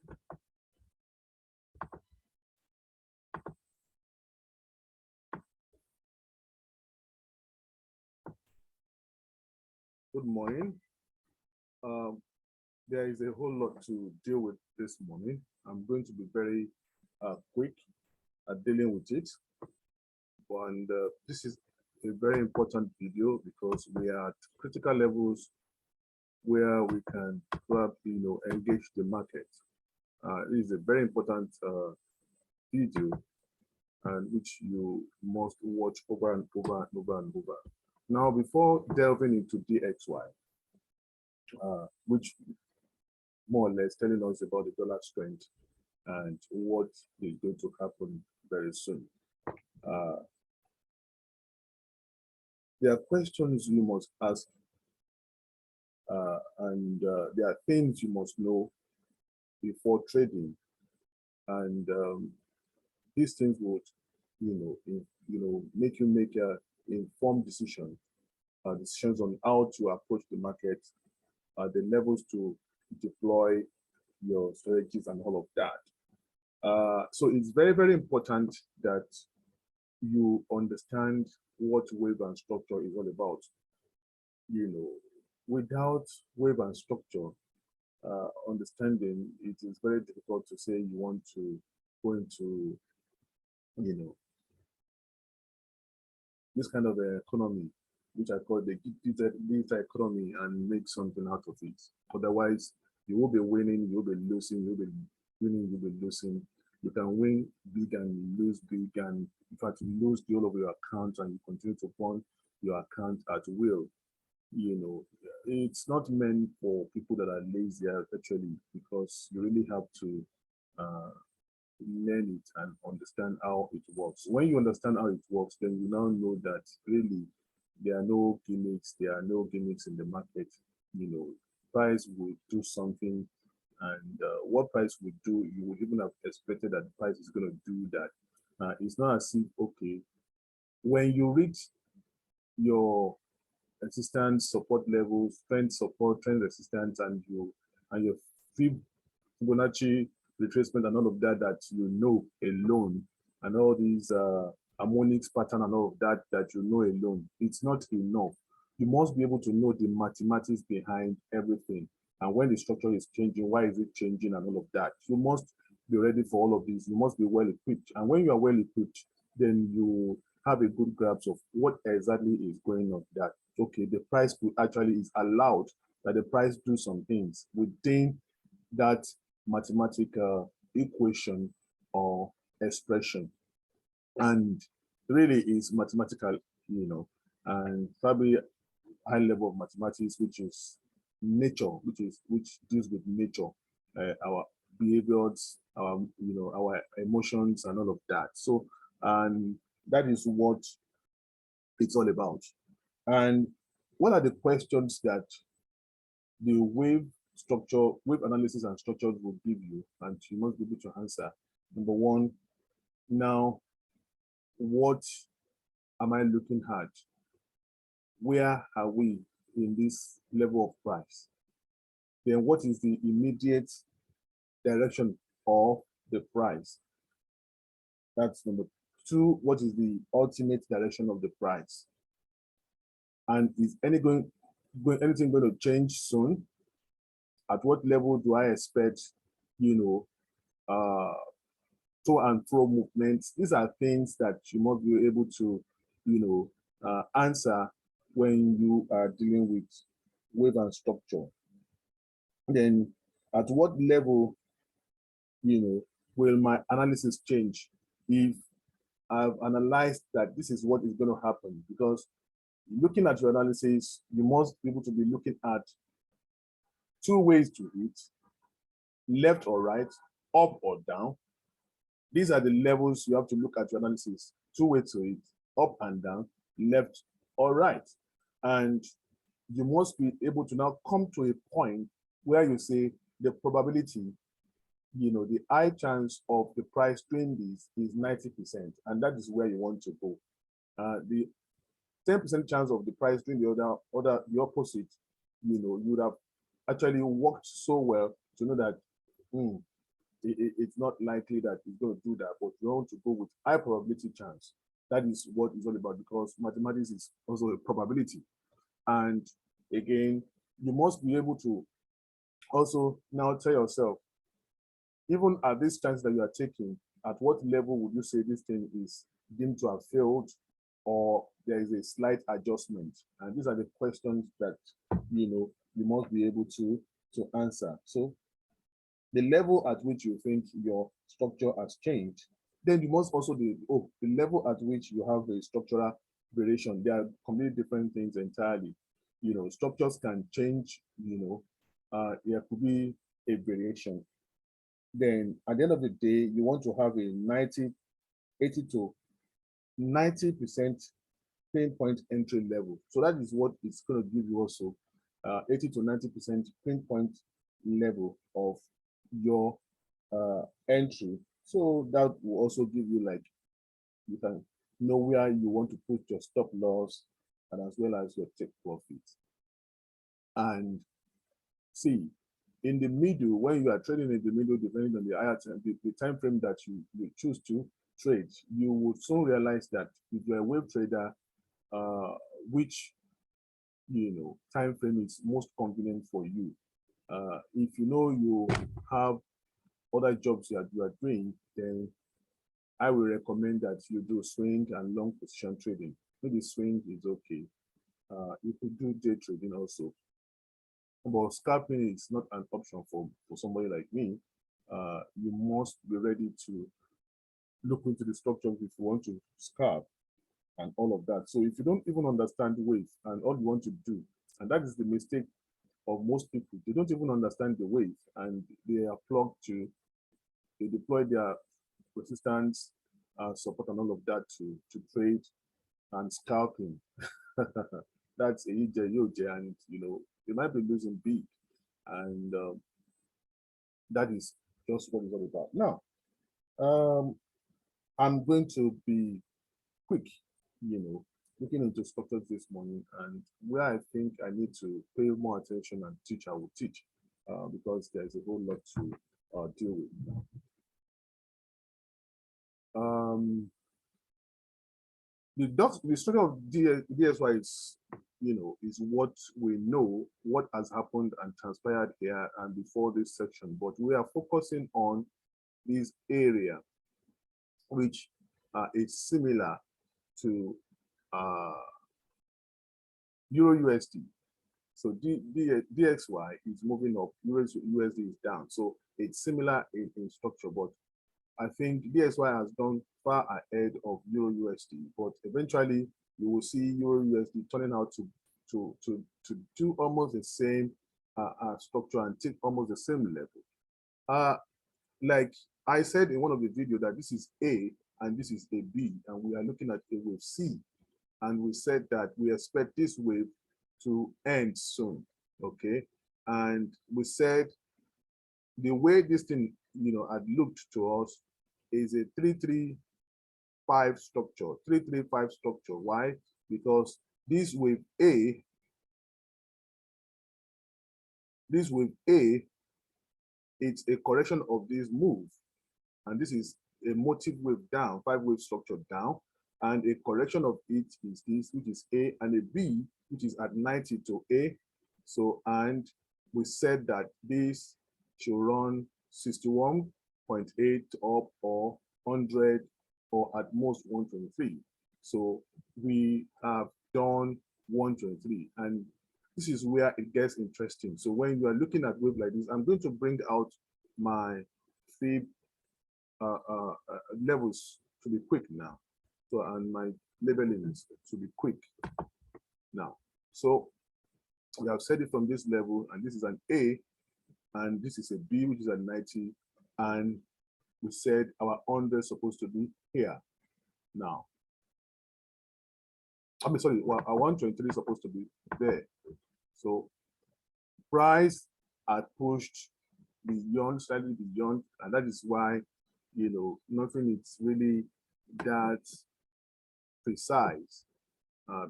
Good morning. Um, there is a whole lot to deal with this morning. I'm going to be very quick at dealing with it. And this is a very important video because we are at critical levels where we can probably, engage the market. It is a very important video and which you must watch over and over and over and over. Now, before delving into DXY, which more or less telling us about the dollar strength and what is going to happen very soon. There are questions you must ask, and there are things you must know before trading, and these things would, make you make informed decisions on how to approach the market, the levels to deploy your strategies and all of that. So it's very, very important that you understand what wave and structure is all about. Without wave and structure understanding, it is very difficult to say you want to go into, this kind of economy, which I call the digital economy, and make something out of it. Otherwise, you will be winning, you'll be losing, you'll be winning, you'll be losing. You can win big and lose big, and in fact, you lose the whole of your account and you continue to fund your account at will. It's not meant for people that are lazy actually, because you really have to learn it and understand how it works. When you understand how it works, then you now know that really there are no gimmicks, in the market. Price will do something, and what price would do, you would even have expected that the price is going to do that. It's not as if, okay, when you reach your resistance support levels, trend support, trend resistance, and your Fibonacci retracement and all of that alone, and all these harmonics pattern and all of that alone, it's not enough. You must be able to know the mathematics behind everything, and when the structure is changing, why is it changing, and all of that. You must be ready for all of this. You must be well equipped, and when you are well equipped, then you have a good grasp of what exactly is going on. That okay, the price actually is allowed that the price do some things within that mathematical equation or expression, and really is mathematical, and probably high level of mathematics, which is nature, which deals with nature, our behaviors, our emotions and all of that. So, and that is what it's all about. And what are the questions that the wave analysis and structures will give you, and you must be able to answer? Number one, now, what am I looking at? Where are we in this level of price? Then what is the immediate direction of the price? That's number two. What is the ultimate direction of the price? And is anything going to change soon? At what level do I expect, to and fro movements? These are things that you must be able to, answer when you are dealing with wave and structure. Then at what level, will my analysis change if I've analyzed that this is what is going to happen? Because looking at your analysis, you must be able to be looking at two ways to it: left or right, up or down. These are the levels you have to look at your analysis. Two ways to it: up and down, left or right. And you must be able to now come to a point where you say the probability, the high chance of the price doing this is 90%, and that is where you want to go. The 10% chance of the price doing the opposite, you would have actually worked so well to know that it's not likely that it's going to do that, but you want to go with high probability chance. That is what it's all about, because mathematics is also a probability. And again, you must be able to also now tell yourself, even at this chance that you are taking, at what level would you say this thing is deemed to have failed, or there is a slight adjustment? And these are the questions that you must be able to answer. So the level at which you think your structure has changed, then you must also the level at which you have a structural variation. They are completely different things entirely. Structures can change. There could be a variation. Then at the end of the day, you want to have a 80 to 90% pinpoint entry level. So that is what it's going to give you also, 80 to 90% pinpoint level of your entry. So that will also give you, like, you can know where you want to put your stop loss and as well as your take profit. And see, in the middle, when you are trading in the middle, depending on the time frame that you choose to trade, you will soon realize that if you're a wave trader, which time frame is most convenient for you. If you know you have other jobs that you are doing, then I will recommend that you do swing and long position trading. Maybe swing is okay. You could do day trading also. But scalping is not an option for somebody like me. You must be ready to look into the structure if you want to scalp and all of that. So if you don't even understand the wave and all you want to do, and that is the mistake of most people, they don't even understand the wave and they are plugged to, they deploy their resistance, support and all of that to trade and scalping. That's a huge, and they might be losing big, and that is just what it's all about. Now, I'm going to be quick, looking into structures this morning, and where I think I need to pay more attention and teach, I will teach, because there's a whole lot to deal with. The story of DSY is, is what we know, what has happened and transpired here and before this section, but we are focusing on this area, which is similar to Euro USD. So DXY is moving up, USD is down. So it's similar in structure, but I think DXY has gone far ahead of Euro USD, but eventually you will see Euro USD turning out to do almost the same structure and take almost the same level. Like I said in one of the videos that this is A and this is a B, and we are looking at a wave C, and we said that we expect this wave to end soon, okay? And we said the way this thing, had looked to us is a 3-3-5 structure, 3-3-5 structure. Why? Because this wave A, it's a correction of this move, and this is a motive wave down, 5-wave structure down, and a correction of it is this, which is A, and a B, which is at 90 to A. So, and we said that this should run 61.8 up, or 100, or at most 123. So we have done 123, and this is where it gets interesting. So when you are looking at wave like this, I'm going to bring out my fib levels to be quick now. So, and my labeling is to be quick now. So we have set it from this level, and this is an A, and this is a B, which is at 90, and we said our under is supposed to be here now. I mean, sorry, well, our 123 is supposed to be there. So price had pushed beyond, slightly beyond, and that is why, nothing is really that precise,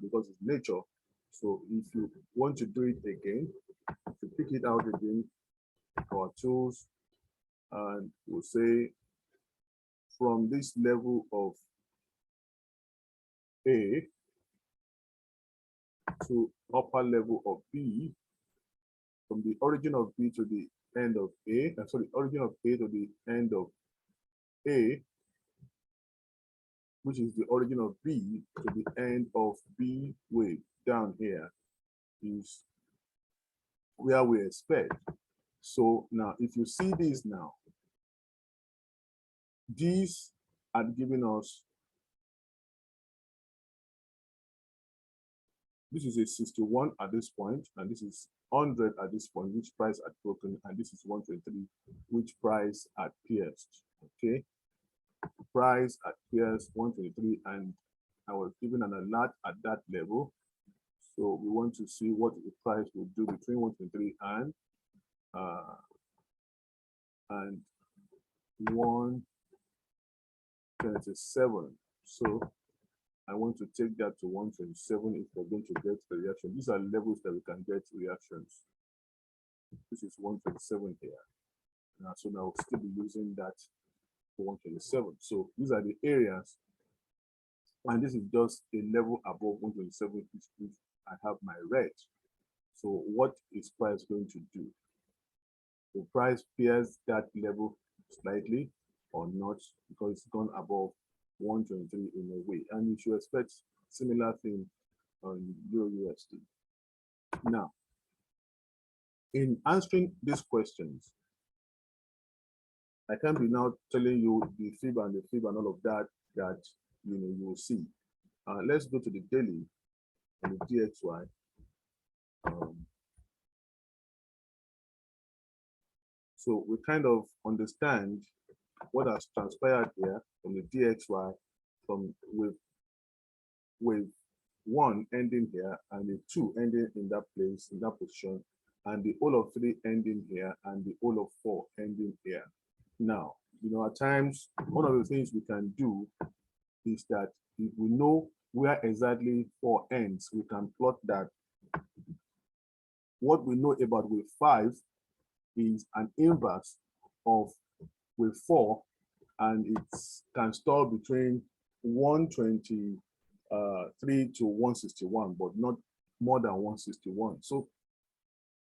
because it's nature. So if you want to do it again, to pick it out again, our tools, And we'll say from this level of A to upper level of B, from the origin of B to the end of A, sorry, origin of A to the end of A, which is the origin of B to the end of B wave down here, is where we expect. So now, if you see this now, these are giving us, this is a 61 at this point, and this is 100 at this point, which price had broken, and this is 123, which price had pierced. Okay, price at pierced 123, and I was given an alert at that level. So we want to see what the price will do between 123 and 127. So I want to take that to 127 if we're going to get the reaction. These are levels that we can get reactions. This is 127 here. So now we'll still be using that for 127. So these are the areas, and this is just a level above 127, which I have my red. So what is price going to do? The price pierce that level slightly or not, because it's gone above 123 in a way, and you should expect similar thing on Euro USD. Now, in answering these questions, I can't be now telling you the fib and the fib and all of that you will see. Let's go to the daily and the DXY. So we kind of understand what has transpired here from the DXY, from with 1 ending here and the 2 ending in that place, in that position, and the all of 3 ending here and the all of 4 ending here. Now, at times, one of the things we can do is that if we know where exactly 4 ends, we can plot that. What we know about wave 5 is an inverse of wave 4, and it can stall between 123 to 161, but not more than 161. So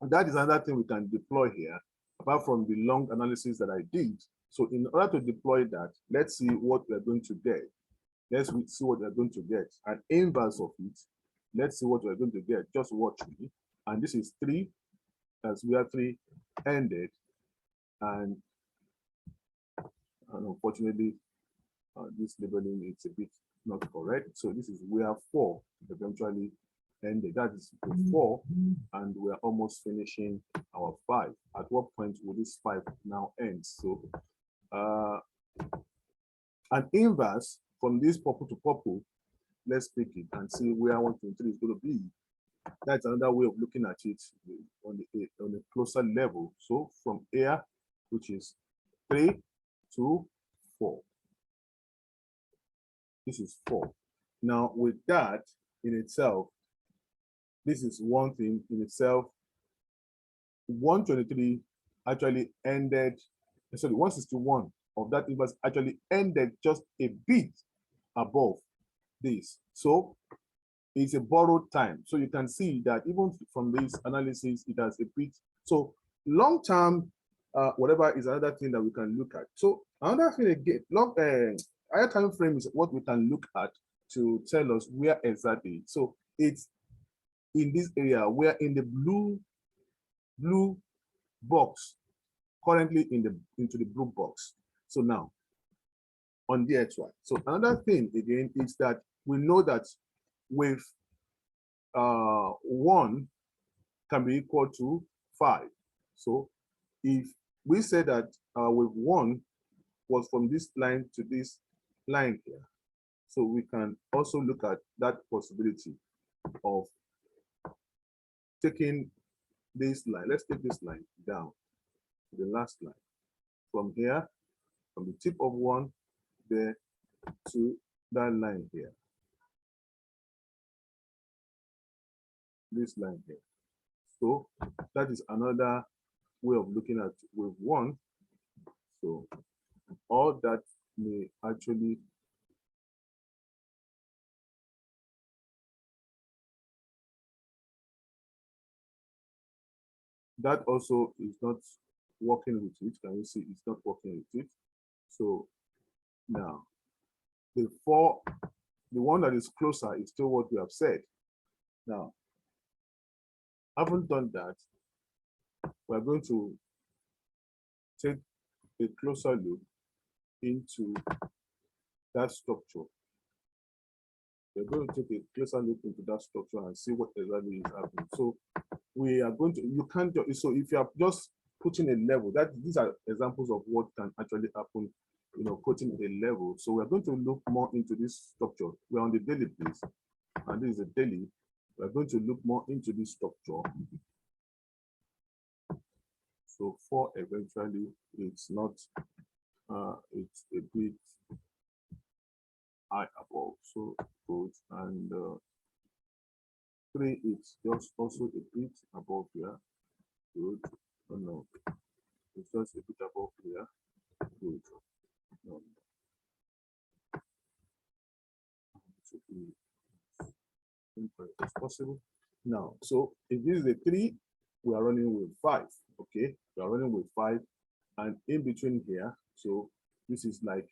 that is another thing we can deploy here, apart from the long analysis that I did. So in order to deploy that, let's see what we're going to get. Let's see what we're going to get. An inverse of it. Let's see what we're going to get. Just watch me. And this is 3, as we are 3 ended. And unfortunately, this labeling is a bit not correct. So this is where 4 eventually ended. That is the 4, and we're almost finishing our 5. At what point will this 5 now end? So an inverse from this purple to purple, let's pick it and see where 123 is going to be. That's another way of looking at it on a closer level. So from here, which is 3 to 4. This is 4. Now with that in itself, this is one thing in itself. 123 actually ended, sorry, 161 of that inverse actually ended just a bit above this. So it's a borrowed time. So you can see that even from this analysis, it has a bit. So long term, whatever is another thing that we can look at. So another thing again, higher time frame is what we can look at to tell us where exactly. So it's in this area, we're in the blue box, currently into the blue box. So now on DXY. So another thing again is that we know that with 1 can be equal to 5. So if we say that with 1 was from this line to this line here, so we can also look at that possibility of taking this line. Let's take this line down to the last line. From here, from the tip of 1 there to that line here. This line here. So that is another way of looking at wave 1. So all that may actually that also is not working with it. Can you see it's not working with it? So now the one that is closer is still what we have said. Now, having done that, we're going to take a closer look into that structure. We're going to take a closer look into that structure and see what exactly is happening. So we are going to, you can't just, so if you are just putting a level, that these are examples of what can actually happen, you know, putting a level. So we're going to look more into this structure. We're on the daily base, and this is a daily. We're going to look more into this structure. So 4 eventually, it's not, it's a bit high above, so good, and 3 it's just also a bit above here, good. Oh no, it's just a bit above here, good. No. To be as possible. Now, so if this is a 3, we are running with 5. Okay, we are running with 5, and in between here, so this is like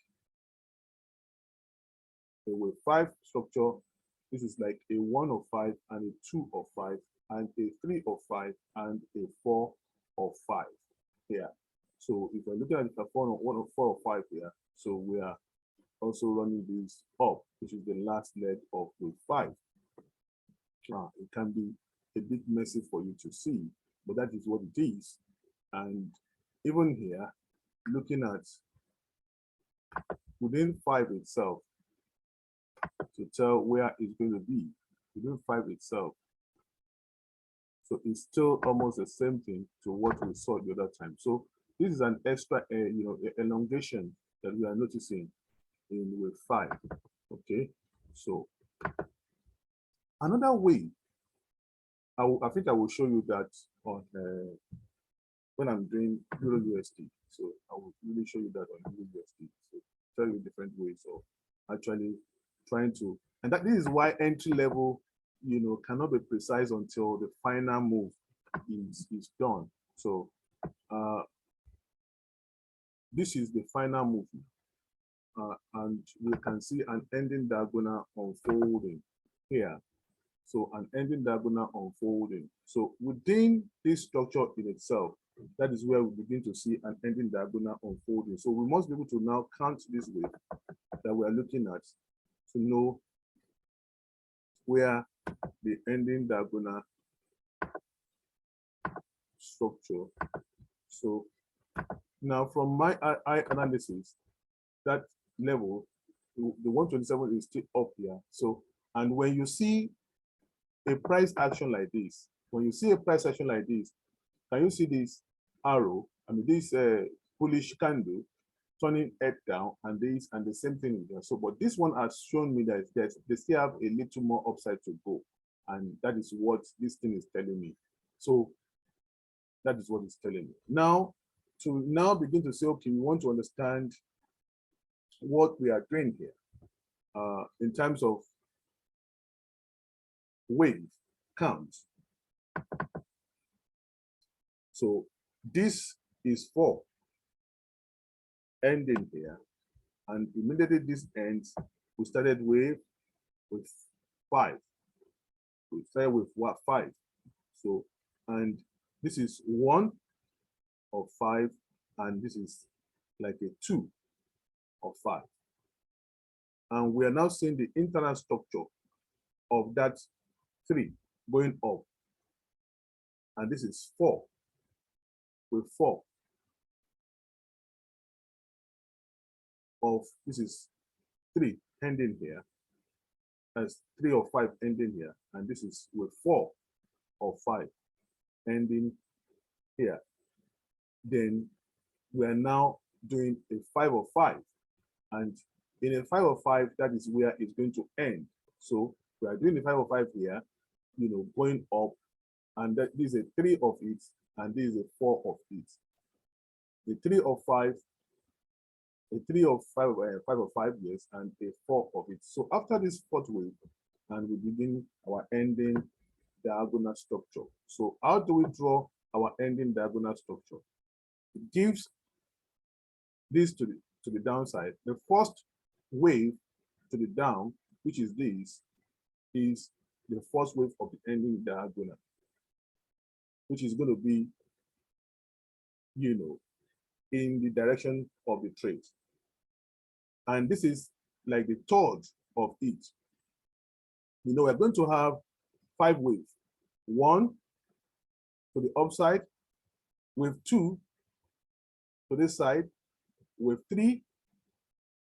a with 5 structure. This is like a 1 of 5 and a 2 of 5 and a 3 of 5 and a 4 of 5 here. So if we're looking at the 1 of 4 of 5 here, so we are also running this up, which is the last leg of with 5. It can be a bit messy for you to see, but that is what it is. And even here, looking at within 5 itself, to tell where it's going to be within 5 itself. So it's still almost the same thing to what we saw the other time. So this is an extra, you know, elongation that we are noticing in with 5. Okay, so another way, I think I will show you that on when I'm doing Euro USD. So I will really show you that on Euro USD. So tell you different ways of actually trying to, and that this is why entry level, you know, cannot be precise until the final move is done. So this is the final move, and we can see an ending diagonal unfolding here. So an ending diagonal unfolding. So within this structure in itself, that is where we begin to see an ending diagonal unfolding. So we must be able to now count this way that we are looking at to know where the ending diagonal structure. So now from my eye analysis, that level, the 127 is still up here. So, and when you see a price action like this, when you see a price action like this, can you see this arrow? I mean, this bullish candle turning head down, and this and the same thing here. So, but this one has shown me that they still have a little more upside to go, and that is what this thing is telling me. So that is what it's telling me. Now, to now begin to say, okay, we want to understand what we are doing here in terms of wave count. So this is 4 ending here, and immediately this ends, we started with 5. We started with what 5. So, and this is 1 of 5, and this is like a 2 of 5. And we are now seeing the internal structure of that 3 going up. And this is 4 with 4 of, this is 3 ending here. That's 3 of 5 ending here. And this is with 4 of 5 ending here. Then we are now doing a 5 of 5. And in a 5 of 5, that is where it's going to end. So we are doing the 5 of 5 here, you know, going up, and that this is a 3 of it, and this is a 4 of it. The 3 of 5 a 3 of 5, 5 of 5, yes, and a 4 of it. So after this fourth wave, and we begin our ending diagonal structure. So how do we draw our ending diagonal structure? It gives this to the downside. The first wave to the down, which is this, is the first wave of the ending diagonal, which is going to be, in the direction of the trade. And this is like the third of it. We're going to have 5 waves. 1 to the upside, wave 2 to this side, wave 3,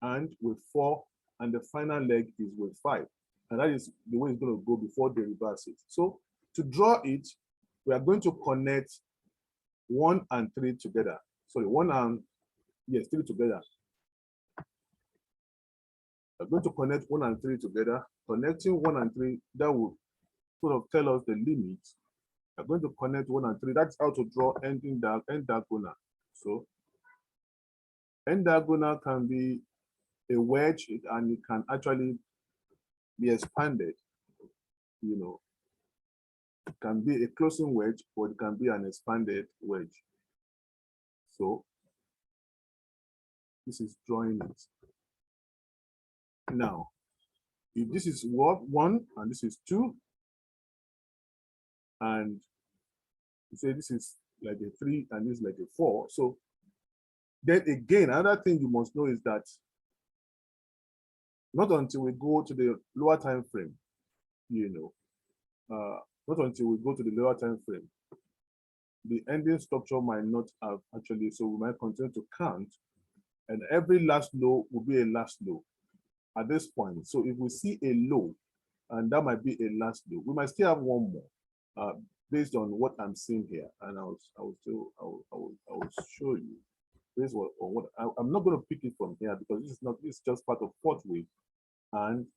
and wave 4, and the final leg is wave 5. And that is the way it's going to go before they reverse it. So to draw it, we are going to connect 1 and 3 together. Sorry, 1 and, yes, 3 together. We're going to connect 1 and 3 together. Connecting 1 and 3, that will sort of tell us the limit. We're going to connect 1 and 3. That's how to draw end diagonal. So end diagonal can be a wedge, and it can actually be expanded. It can be a closing wedge, or it can be an expanded wedge. So this is drawing it. Now, if this is 1 and this is 2, and you say this is like a 3 and this is like a 4, so then again, another thing you must know is that not until we go to the lower time frame, not until we go to the lower time frame, the ending structure might not have actually, so we might continue to count, and every last low will be a last low at this point. So if we see a low, and that might be a last low, we might still have one more based on what I'm seeing here, and I will show you based on what I'm not going to pick it from here, because this is just part of fourth wave, and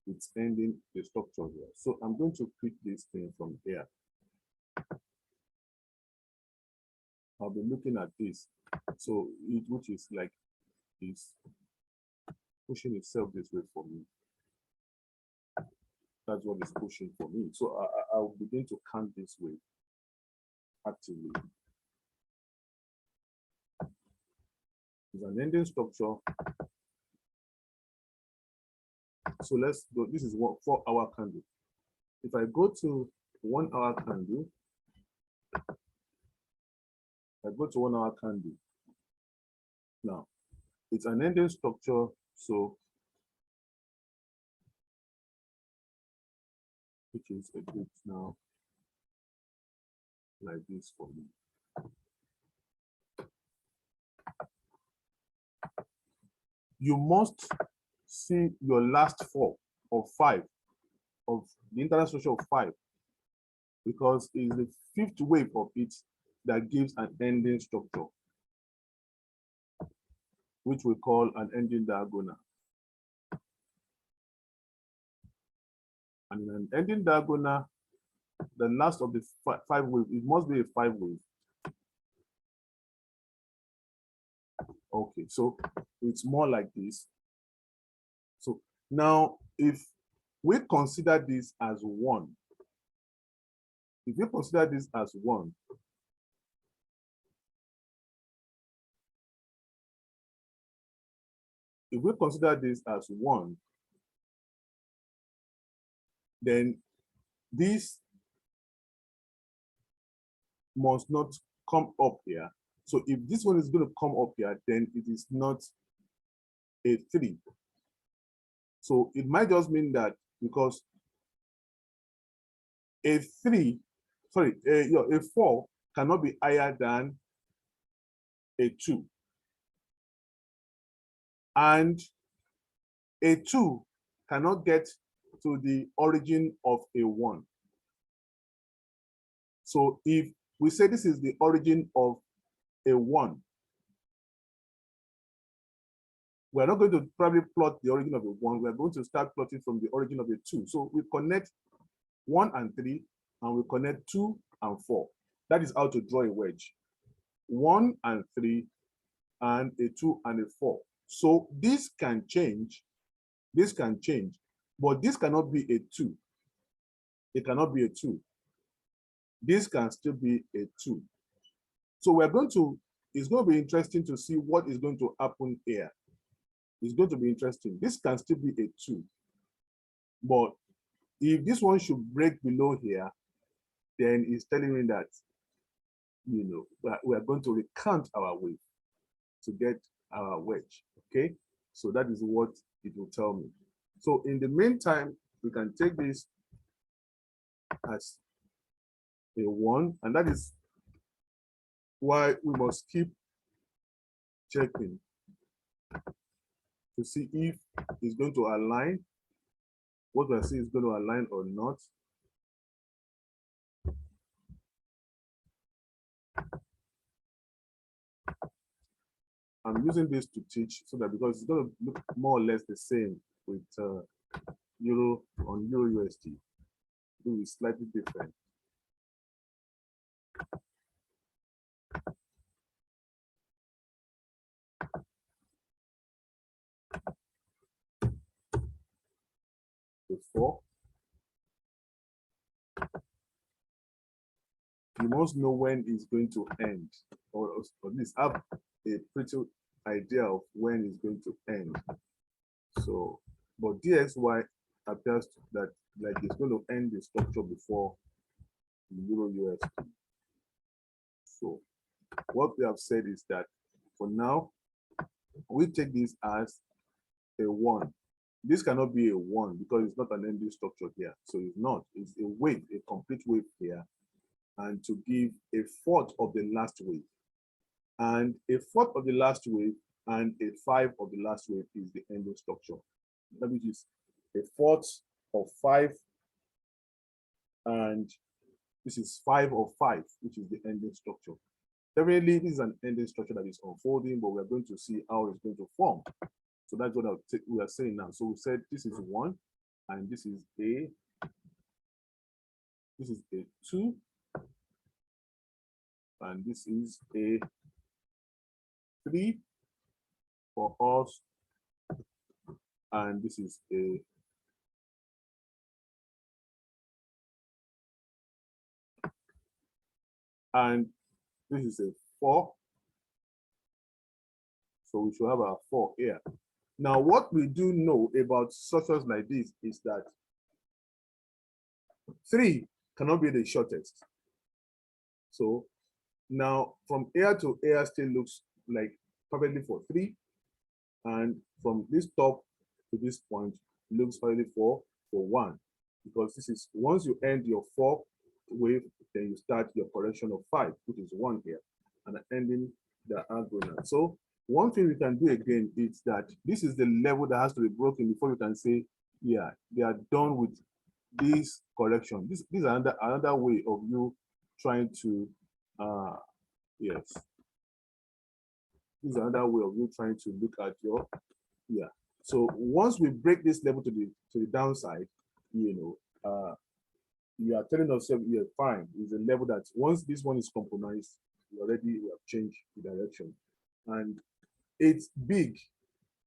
it's ending the structure here. So I'm going to pick this thing from here. I'll be looking at this. So which is like is pushing itself this way for me. That's what is pushing for me. So I'll begin to count this way actively. It's an ending structure. So let's go. This is what 4-hour candle. If I go to 1-hour candle, now it's an ending structure. So which is a bit now like this for me. You must see your last 4 or 5 of the internal structure of 5, because it's the 5th wave of it that gives an ending structure, which we call an ending diagonal. And in an ending diagonal, the last of the 5 wave, it must be a 5 wave. Okay, so it's more like this. So now, if we consider this as 1, if we consider this as 1, if we consider this as 1, then this must not come up here. So if this one is going to come up here, then it is not a 3. So it might just mean that because a 4 cannot be higher than a 2. And a 2 cannot get to the origin of a 1. So if we say this is the origin of a 1, we're not going to probably plot the origin of a 1. We're going to start plotting from the origin of a 2. So we connect 1 and 3, and we connect 2 and 4. That is how to draw a wedge. 1 and 3, and a 2 and a 4. So this can change, but this cannot be a 2. It cannot be a 2. This can still be a 2. So we're going to, it's going to be interesting to see what is going to happen here. It's going to be interesting. This can still be a 2. But if this one should break below here, then it's telling me that, you know, we are going to recount our wave to get our wedge, okay? So that is what it will tell me. So in the meantime, we can take this as a 1, and that is why we must keep checking to see if it's going to align, what we are seeing is going to align or not. I'm using this to teach so that because it's going to look more or less the same with Euro on Euro USD. It will be slightly different. Before, you must know when it's going to end, or at least have a pretty idea of when it's going to end. So, but DXY appears that like it's going to end the structure before the Euro USD. So, what we have said is that for now, we take this as a 1. This cannot be a 1 because it's not an ending structure here. So it's not. It's a wave, a complete wave here, and to give a fourth of the last wave. And a fourth of the last wave and a 5 of the last wave is the ending structure. That which is a fourth of 5, and this is 5 of 5, which is the ending structure. Definitely, this is an ending structure that is unfolding, but we're going to see how it's going to form. So that's what we are saying now. So we said this is 1, and this is a 2, and this is a 3 for us, and this is a and this is a 4. So we should have our 4 here. Now, what we do know about structures like this is that 3 cannot be the shortest. So now from here to here still looks like perfectly for 3. And from this top to this point looks perfectly for 1. Because this is, once you end your 4 wave, then you start your correction of 5, which is 1 here, and ending the diagonal. So one thing we can do again is that this is the level that has to be broken before you can say, yeah, they are done with this correction. This is another way of you trying to, yes, this is another way of you trying to look at your, yeah. So once we break this level to the downside, you know, you are telling yourself, yeah, fine, it's a level that once this one is compromised, we have changed the direction. And it's big.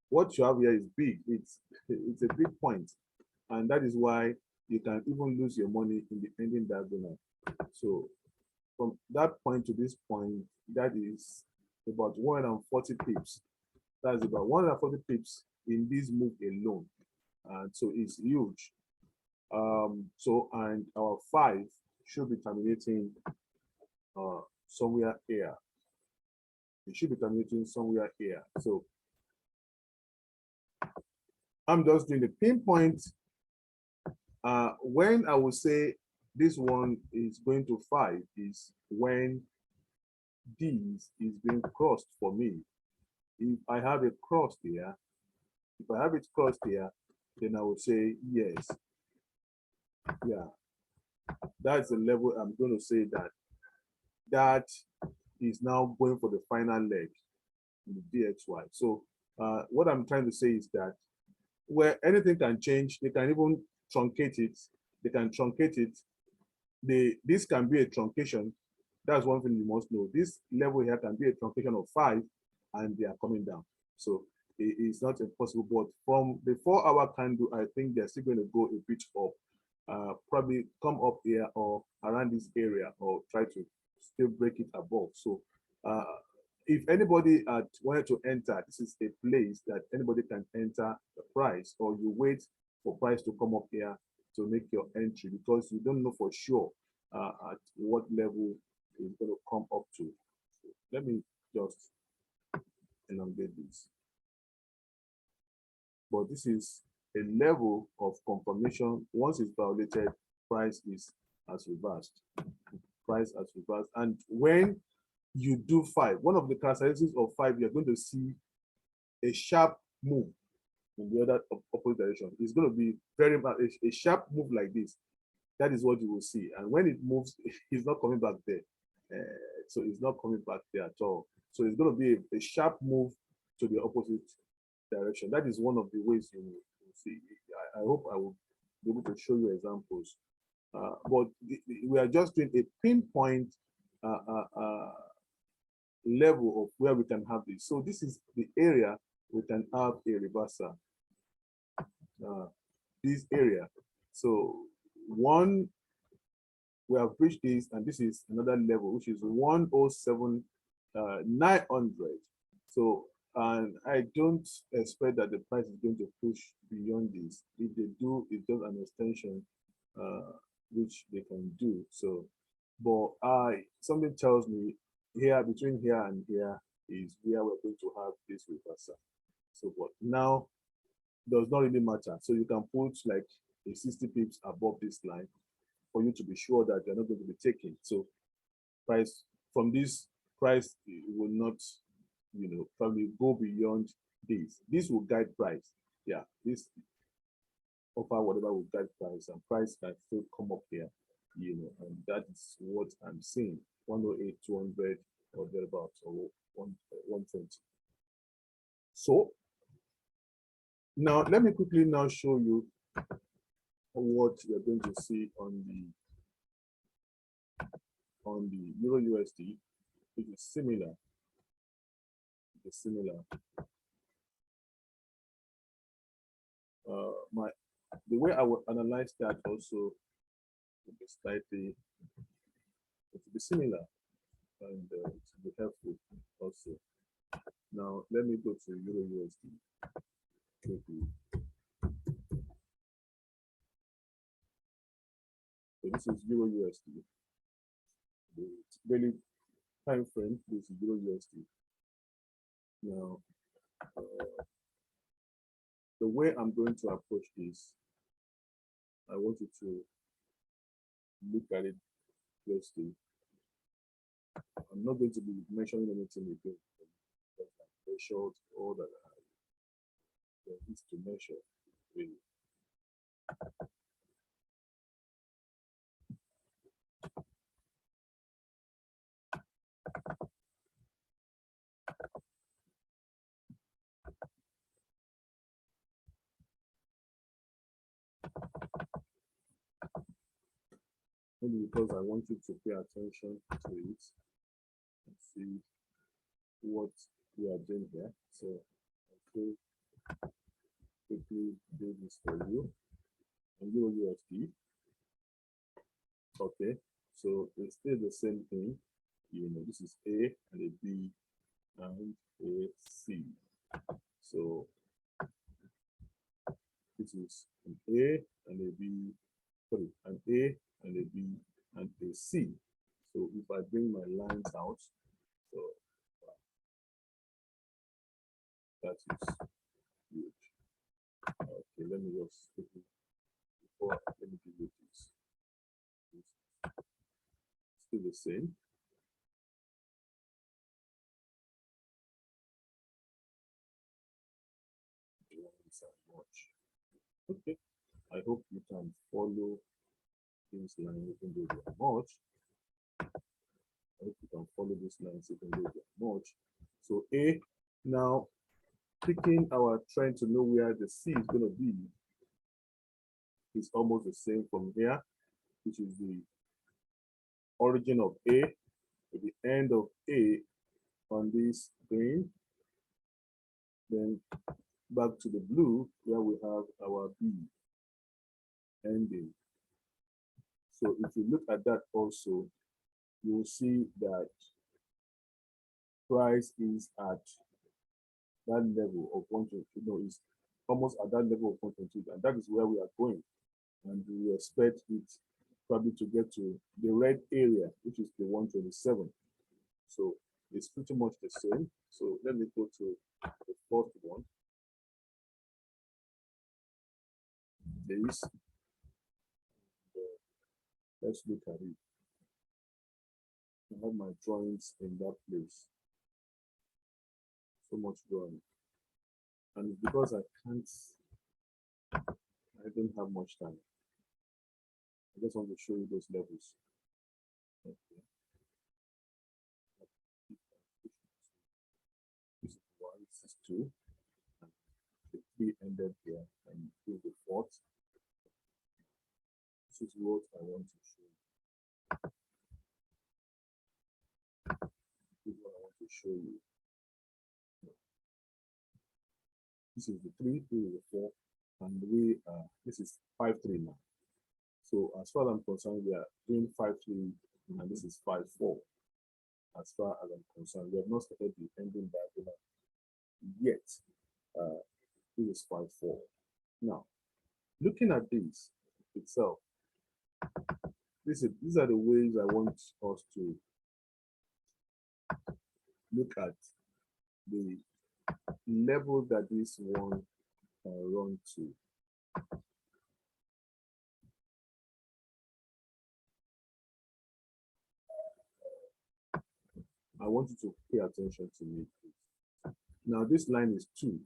What you have here is big. It's a big point. And that is why you can even lose your money in the ending diagonal. So from that point to this point, that is about 140 pips. That's about 140 pips in this move alone. And so it's huge. So, and our 5 should be terminating somewhere here. It should be terminating somewhere here. So I'm just doing the pinpoint. When I will say this one is going to 5 is when this is being crossed for me. If I have a cross here, then I will say yes. Yeah, that's the level I'm going to say that is now going for the final leg in the DXY. So what I'm trying to say is that where anything can change, they can even truncate it. They can truncate it. This can be a truncation. That's one thing you must know. This level here can be a truncation of 5, and they are coming down. So it's not impossible, but from the 4-hour candle, I think they're still going to go a bit up, probably come up here or around this area, or try to still break it above. So if anybody wanted to enter, this is a place that anybody can enter the price, or you wait for price to come up here to make your entry, because you don't know for sure at what level it's going to come up to. So let me just elongate this. But this is a level of confirmation. Once it's violated, price is as reversed. Price as reversed. And when you do 5, one of the characteristics of 5, you're going to see a sharp move in the other opposite direction. It's going to be very much a sharp move like this. That is what you will see. And when it moves, it's not coming back there. So it's not coming back there at all. So it's going to be a sharp move to the opposite direction. That is one of the ways you will see. I hope I will be able to show you examples. But we are just doing a pinpoint level of where we can have this. So this is the area we can have a reversal. This area. So one, we have reached this, and this is another level, which is 107,900. So, and I don't expect that the price is going to push beyond this. If they do, it's just an extension which they can do. So, but something tells me here, between here and here, is where we're going to have this reversal. So, but now does not really matter. So you can put like a 60 pips above this line for you to be sure that they're not going to be taken. So price from this price, it will not, probably go beyond this. This will guide price. Yeah, this offer whatever will guide price, and price can still come up here, and that is what I'm seeing. 108, 200 or thereabouts, or 120. So now let me quickly now show you what we're going to see on the Euro USD, which is similar. It's similar. The way I will analyze that also will be slightly, it will be similar, and it will be helpful also. Now let me go to Euro USD quickly. So this is Euro USD. The daily time frame, this is Euro USD. Now, the way I'm going to approach this, I want you to look at it closely. I'm not going to be mentioning anything again. I measured all that there is to measure, really. Maybe because I want you to pay attention to it and see what we are doing here. So I'll quickly do this for you. And Euro USD. Okay, so it's still the same thing. This is A and a B and a C. So this is an A and a B, sorry, an A and a B and a C. So if I bring my lines out, so that is good. Okay, let me just quickly, let me give you this. Still the same. Okay, I hope you can follow this line even though they are much. I hope you can follow this line even though they are much. So A, now picking our, trying to know where the C is going to be, is almost the same from here, which is the origin of A to the end of A on this green. Then back to the blue where we have our B ending. So if you look at that also, you will see that price is at that level of 120, is almost at that level of 120, and that is where we are going. And we expect it probably to get to the red area, which is the 127. So it's pretty much the same. So let me go to the fourth one. This. Let's look at it. I have my drawings in that place. So much drawing. And it's because I don't have much time. I just want to show you those levels. Okay. This is 1, this is 2. And the 3 ended here, and here's the 4th. This is what I want to show you. This is what I want to show you. This is the 3, this is the 4, and this is 5-3 now. So as far as I'm concerned, we are doing 5-3, and this is 5-4. As far as I'm concerned, we have not started the ending diagonal yet. This is 5-4. Now, looking at this itself, these are the ways I want us to look at the level that this one can run to. I want you to pay attention to me, please. Now, this line is 2.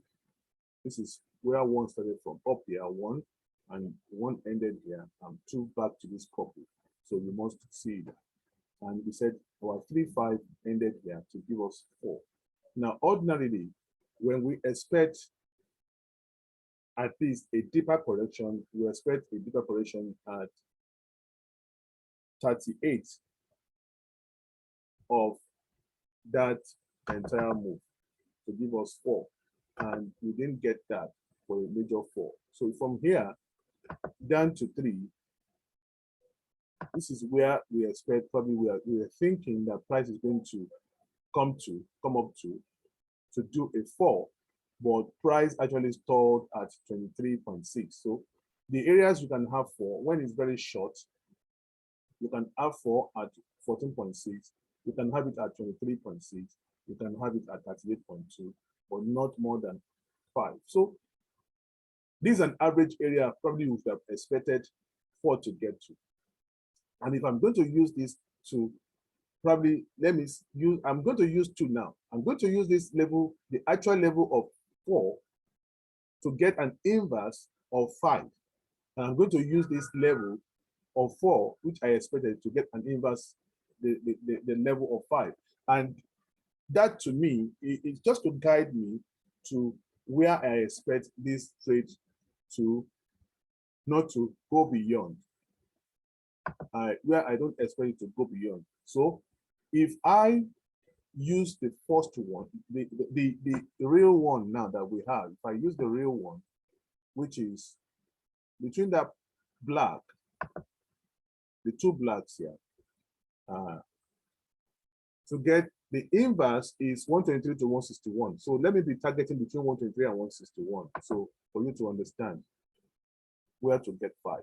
This is where 1 started from. Up here, 1, and 1 ended here, and 2 back to this couple. So you must see that. And we said our 3-5 ended here to give us 4. Now, ordinarily, when we expect at least a deeper correction, we expect a deeper correction at 38 of that entire move to give us 4. And we didn't get that for a major 4. So from here down to 3, this is where we expect, probably we are thinking that price is going to come up to do a 4, but price actually stalled at 23.6. So the areas you can have 4, when it's very short, you can have 4 at 14.6, you can have it at 23.6, you can have it at 38.2, but not more than 5. So this is an average area probably we have expected 4 to get to. And if I'm going to use this to probably, I'm going to use 2 now. I'm going to use this level, the actual level of 4, to get an inverse of 5. And I'm going to use this level of 4, which I expected, to get an inverse, the level of 5. And that to me is just to guide me to where I expect this trade to not to go beyond. Where I don't expect it to go beyond. So if I use the first one, the real one now that we have, if I use the real one, which is between that black, the 2 blacks here, to get the inverse is 123 to 161. So let me be targeting between 123 and 161. So for you to understand where to get 5.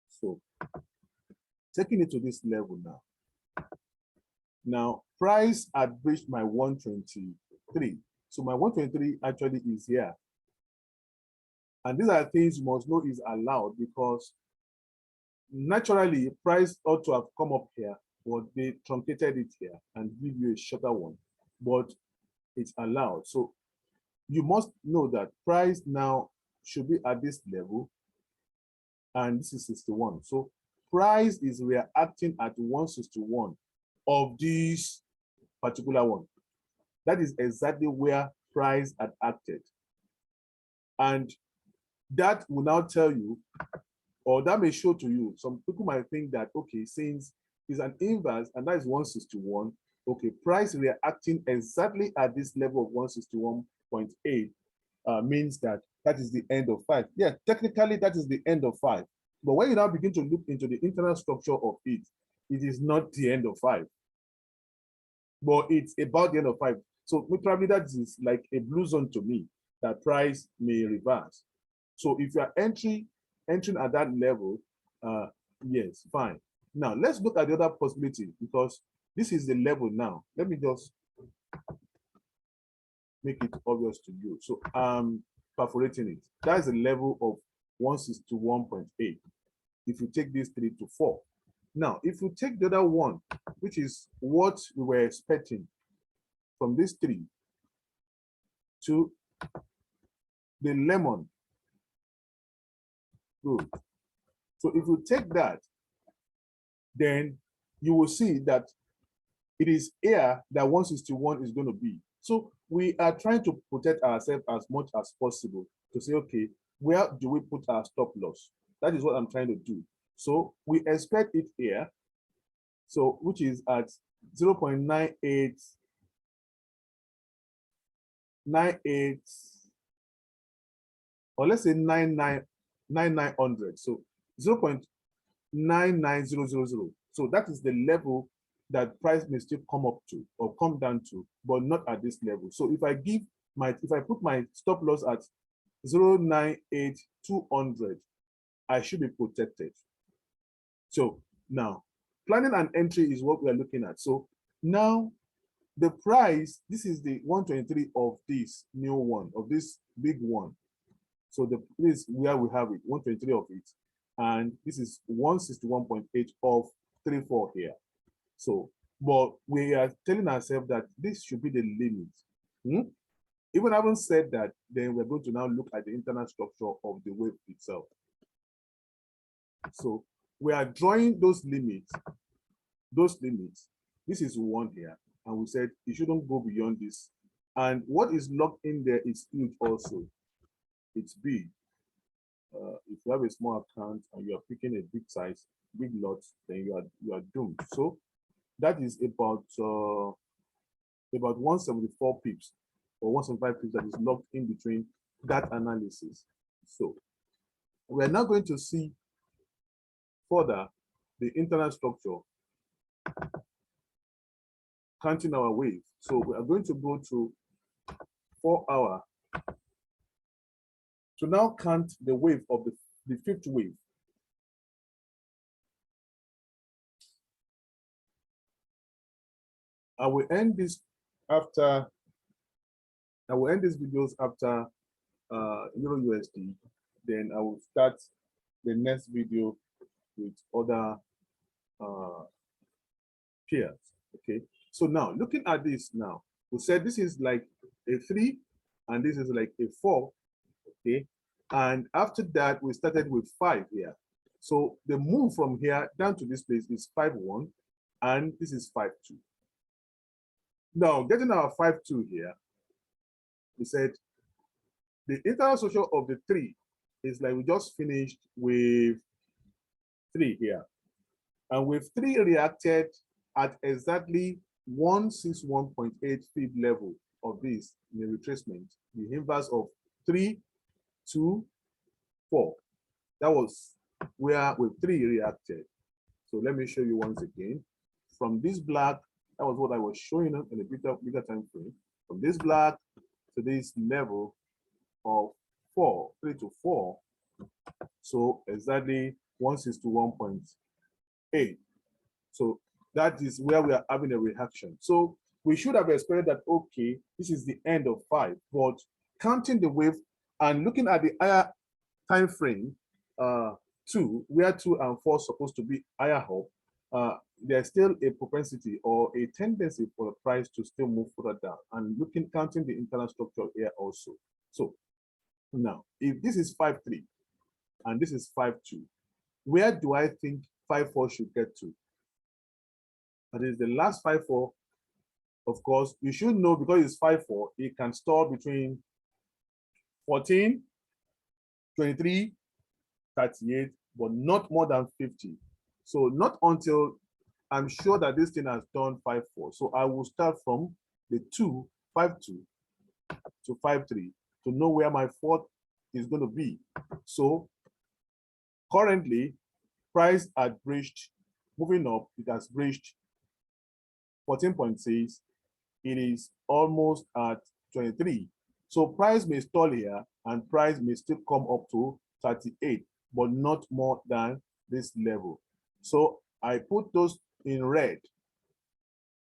So taking it to this level now. Now, price had breached my 123. So my 123 actually is here. And these are things you must know is allowed, because naturally price ought to have come up here, but they truncated it here and give you a shorter one, but it's allowed. So you must know that price now should be at this level, and this is 61. So price is reacting at 161 of this particular one. That is exactly where price had acted. And that will now tell you, or that may show to you, some people might think that, okay, since it's an inverse and that is 161, okay, price reacting exactly at this level of 161.8 means that that is the end of 5. Yeah, technically that is the end of 5. But when you now begin to look into the internal structure of it, it is not the end of 5. But it's about the end of 5. So probably that is like a blue zone to me, that price may reverse. So if you are entering at that level, yes, fine. Now let's look at the other possibility, because this is the level now. Let me just make it obvious to you. So I'm perforating it. That is the level of 161.8. If you take these 3 to 4. Now, if you take the other one, which is what we were expecting from this 3 to the lemon, good. So if you take that, then you will see that it is here that 161 is going to be. So we are trying to protect ourselves as much as possible to say, okay, where do we put our stop loss? That is what I'm trying to do. So we expect it here, so which is at 0.9898, or let's say 9900. So 0.99000. So that is the level that price may still come up to or come down to, but not at this level. So if I put my stop loss at 0.98200, I should be protected. So now planning an entry is what we are looking at. So now the price, this is the 123 of this new one, of this big one. So this is where we have it, 123 of it. And this is 161.8 of 34 here. So, but we are telling ourselves that this should be the limit. Even having said that, then we're going to now look at the internal structure of the wave itself. So we are drawing those limits. This is 1 here, and we said it shouldn't go beyond this. And what is locked in there is huge also. It's big. If you have a small account and you are picking a big size, big lot, then you are doomed. So that is about 174 pips or 175 pips that is locked in between that analysis. So we are now going to see further the internal structure, counting our wave. So we are going to go to 4 hour to now count the wave of the 5th wave. I will end this videos after Euro USD. Then I will start the next video with other pairs. Okay. So now looking at this now, we said this is like a 3 and this is like a 4. Okay. And after that, we started with 5 here. So the move from here down to this place is 5-1, and this is 5-2. Now, getting our 5-2 here, we said the internal structure of the 3 is like we just finished with 3 here. And with 3 reacted at exactly 161.8 feet level of this in the retracement, the inverse of 3, 2, 4. That was where with 3 reacted. So let me show you once again. From this black, that was what I was showing them in a bigger time frame. From this black to this level of 4, 3 to 4. So exactly 161.8. So that is where we are having a reaction. So we should have expected that, okay, this is the end of 5, but counting the wave and looking at the higher time frame, 2, where 2 and 4 supposed to be higher up, there's still a propensity or a tendency for the price to still move further down, and counting the internal structure here also. So now, if this is 5-3 and this is 5-2, where do I think 5-4 should get to? That is the last 5-4. Of course, you should know, because it's 5-4, it can store between 14, 23, 38, but not more than 50. So not until I'm sure that this thing has done 5-4. So I will start from the 2-5-2 to 5-3 to know where my fourth is going to be. So currently, price had breached, moving up, it has breached 14.6. It is almost at 23. So price may stall here and price may still come up to 38, but not more than this level. So I put those in red,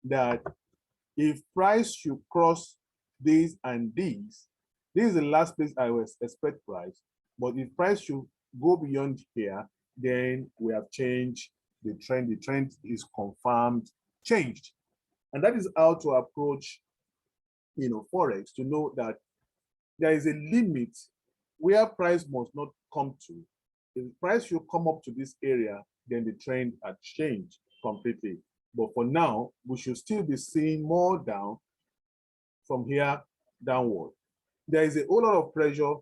that if price should cross these and these, this is the last place I will expect price. But if price should go beyond here, then we have changed the trend. The trend is confirmed, changed. And that is how to approach, Forex, to know that there is a limit where price must not come to. If price should come up to this area, then the trend had changed completely. But for now, we should still be seeing more down from here downward. There is a whole lot of pressure,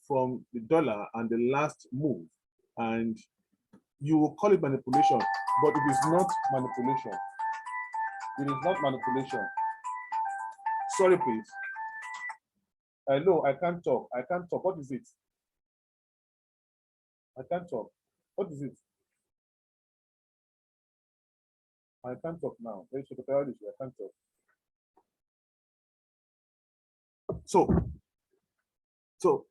from the dollar and the last move. And you will call it manipulation, but it is not manipulation. It is not manipulation. Sorry, please. No, I can't talk. I can't talk. What is it? I can't talk. What is it? I can't talk now. I can't talk. So,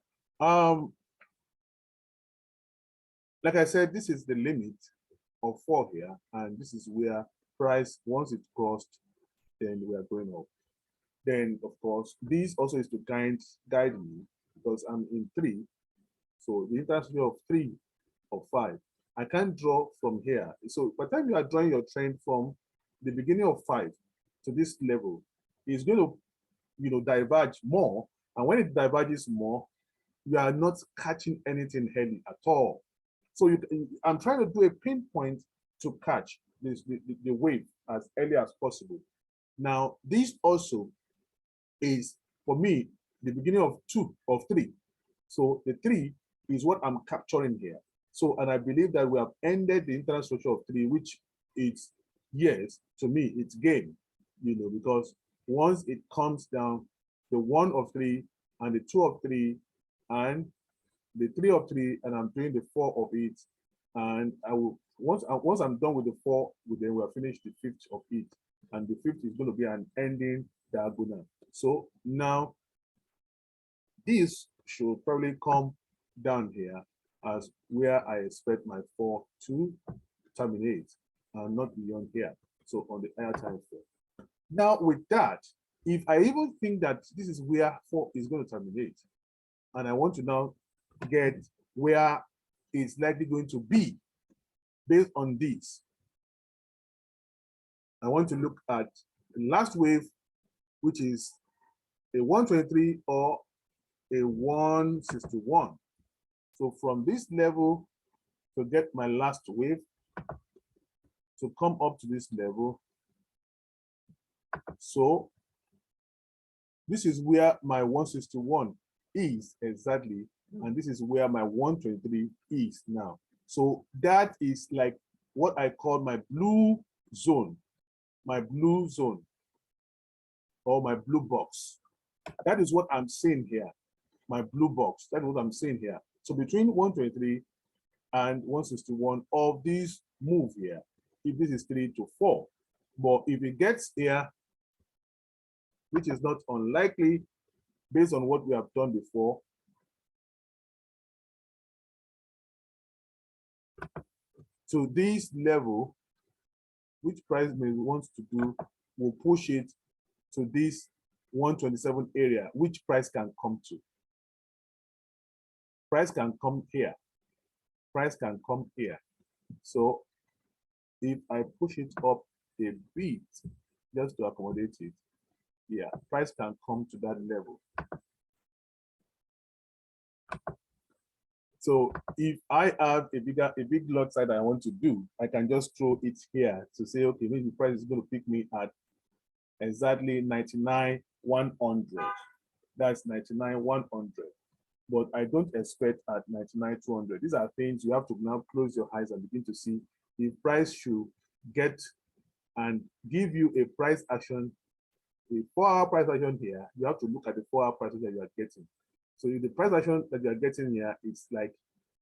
like I said, this is the limit of 4 here, and this is where price, once it crossed, then we are going up. Then, of course, this also is to guide me, because I'm in 3. So the interest rate of 3 or 5, I can't draw from here. So by the time you are drawing your trend from the beginning of 5 to this level, it's going to, diverge more. And when it diverges more, you are not catching anything heavy at all. So I'm trying to do a pinpoint to catch the wave as early as possible. Now, this also is, for me, the beginning of 2 of 3. So the 3 is what I'm capturing here. So, and I believe that we have ended the internal structure of 3, which is, yes, to me, it's gain, because once it comes down, the 1 of 3 and the 2 of 3 and the 3 of 3, and I'm doing the 4 of it, and I will, once I'm done with the 4, then we'll finish the 5th of it, and the 5th is going to be an ending diagonal. So now this should probably come down here as where I expect my 4 to terminate, and not beyond here. So on the higher time frame. Now with that, if I even think that this is where 4 is going to terminate, and I want to now get where it's likely going to be based on this, I want to look at the last wave, which is a 123 or a 161. So from this level to get my last wave, to come up to this level. So this is where my 161 is exactly, and this is where my 123 is now. So that is like what I call my blue zone, or my blue box. That is what I'm seeing here, my blue box. That is what I'm seeing here. So between 123 and 161 of these move here, if this is 3 to 4. But if it gets here, which is not unlikely based on what we have done before, to this level, which price may want to do, will push it to this 127 area, which price can come to. Price can come here. Price can come here. So if I push it up a bit, just to accommodate it, yeah, price can come to that level. So if I have a big lot size I want to do, I can just throw it here to say, okay, maybe the price is going to pick me at exactly 99,100. That's 99,100. But I don't expect at 99,200. These are things you have to now close your eyes and begin to see. If price should get and give you a price action, a 4-hour price action here, you have to look at the 4-hour price that you are getting. So if the price action that you are getting here is like,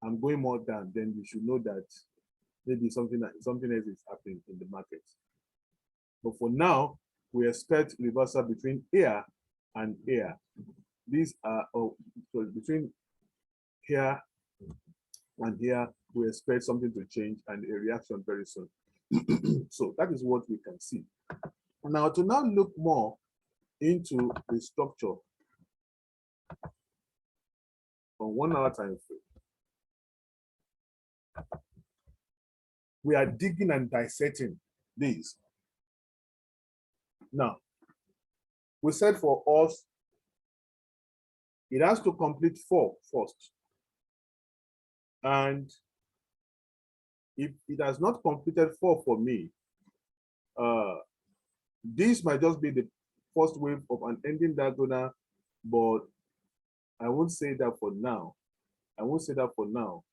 I'm going more down, then you should know that maybe something else is happening in the market. But for now, we expect reversal between here and here. These are so between here and here, we expect something to change and a reaction very soon. So that is what we can see. Now to now look more into the structure on 1 hour time frame. We are digging and dissecting these. Now, we said for us, it has to complete 4 first. And if it has not completed 4 for me, this might just be the first wave of an ending diagonal, but I won't say that for now. I won't say that for now.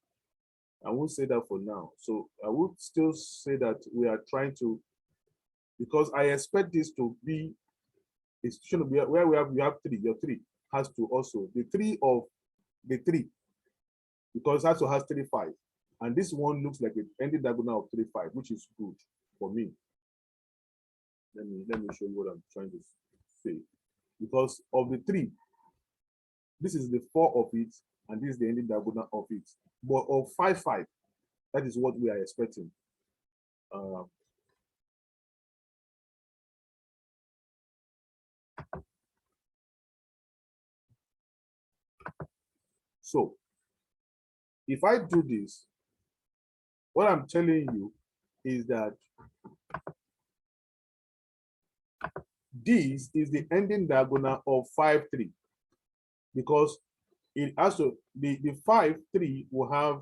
I won't say that for now. So I would still say that we are trying to, because I expect this to be, it's going to be where we have 3, your 3 has to also, the 3 of the 3, because it also has 3, 5. And this one looks like an ending diagonal of 3, 5, which is good for me. Let me show you what I'm trying to say. Because of the 3, this is the 4 of it, and this is the ending diagonal of it. But of 5, 5, that is what we are expecting. So if I do this, what I'm telling you is that this is the ending diagonal of 5, 3, because it has to, the 5, 3 will have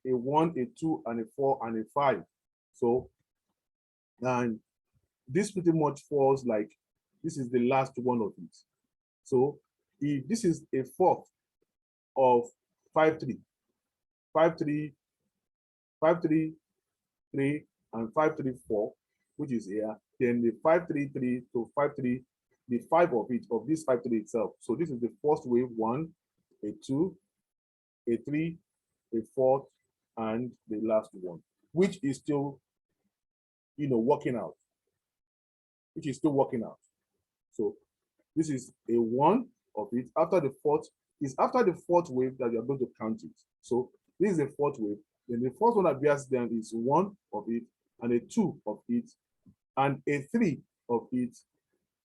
a 1, a 2, and a 4, and a 5. So, and this pretty much falls like, this is the last one of it. So if this is a 4th of 5, 3, 5, 3, 5, 3, 3, and 5, 3, 4, which is here, then the 5, 3, 3 to 5, 3, the 5 of it, of this 5, 3 itself. So this is the first wave, 1, a 2, a 3, a 4th, and the last one, which is still, working out, which is still working out. So this is a 1 of it. After the 4th, is after the 4th wave that you are going to count it. So this is the 4th wave. Then the first one that bears down is 1 of it, and a 2 of it, and a 3 of it,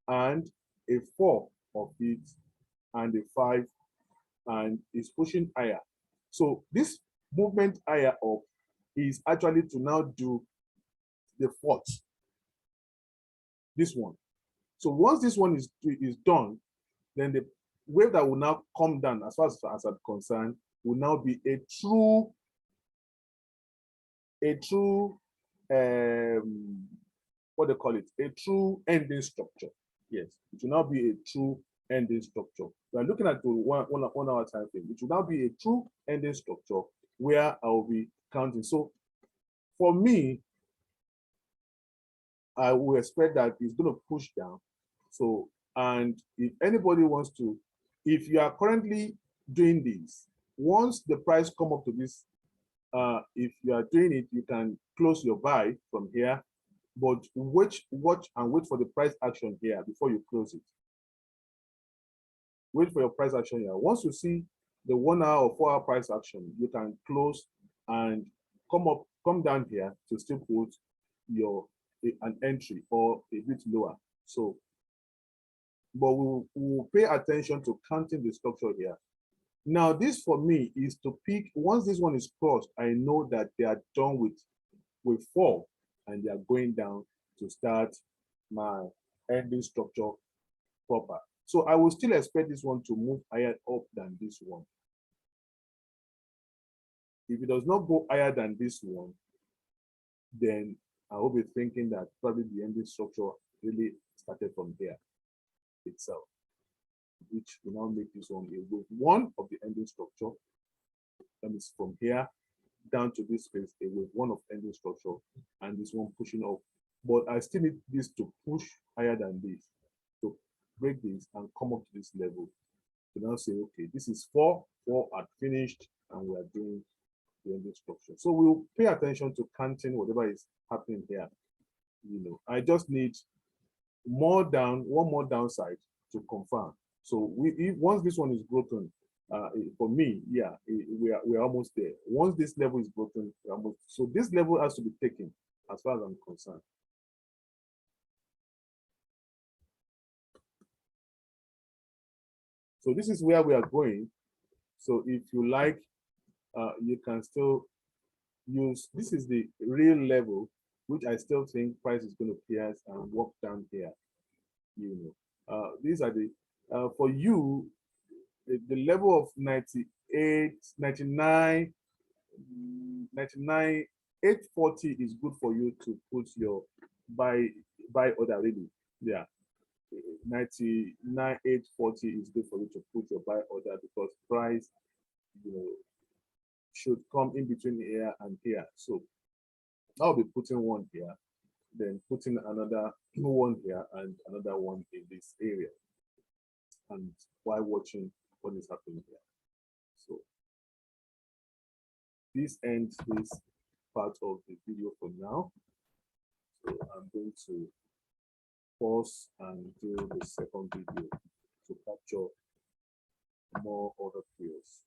and a 4 of it, and a 5, and is pushing higher. So this movement higher up is actually to now do the 4th, this one. So once this one is done, then the wave that will now come down, as far as I'm concerned, will now be a true what they call it, a true ending structure. Yes, it will now be a true ending structure. We are looking at the 1 hour time frame. It will now be a true ending structure where I will be counting. So for me, I will expect that it's going to push down. So, and if anybody wants to, if you are currently doing this, once the price come up to this, if you are doing it, you can close your buy from here, but watch and wait for the price action here before you close it. Wait for your price action here. Once you see the 1 hour or 4 hour price action, you can close and come down here to still put your an entry or a bit lower. So, but we'll pay attention to counting the structure here. Now, this for me is to pick, once this one is crossed, I know that they are done with 4 and they are going down to start my ending structure proper. So I will still expect this one to move higher up than this one. If it does not go higher than this one, then I will be thinking that probably the ending structure really started from here itself, which will now make this one a wave 1 of the ending structure. That is from here down to this phase, a wave, one of ending structure, and this one pushing up. But I still need this to push higher than this, to break this and come up to this level. To now say, okay, this is 4 had finished, and we are doing the ending structure. So we'll pay attention to counting whatever is happening here. I just need one more downside to confirm. So once this one is broken, for me, yeah, we're almost there. Once this level is broken, we're almost, so this level has to be taken as far as I'm concerned. So this is where we are going. So if you like, you can still use, this is the real level, which I still think price is going to pierce and walk down here. These are the, for you, the level of 98, 99, 99, 840 is good for you to put your buy order really. Yeah. 99, 840 is good for you to put your buy order, because price, should come in between here and here. So I'll be putting one here, then putting another one here and another one in this area, and while watching what is happening here. So this ends this part of the video for now. So I'm going to pause and do the second video to capture more other fields.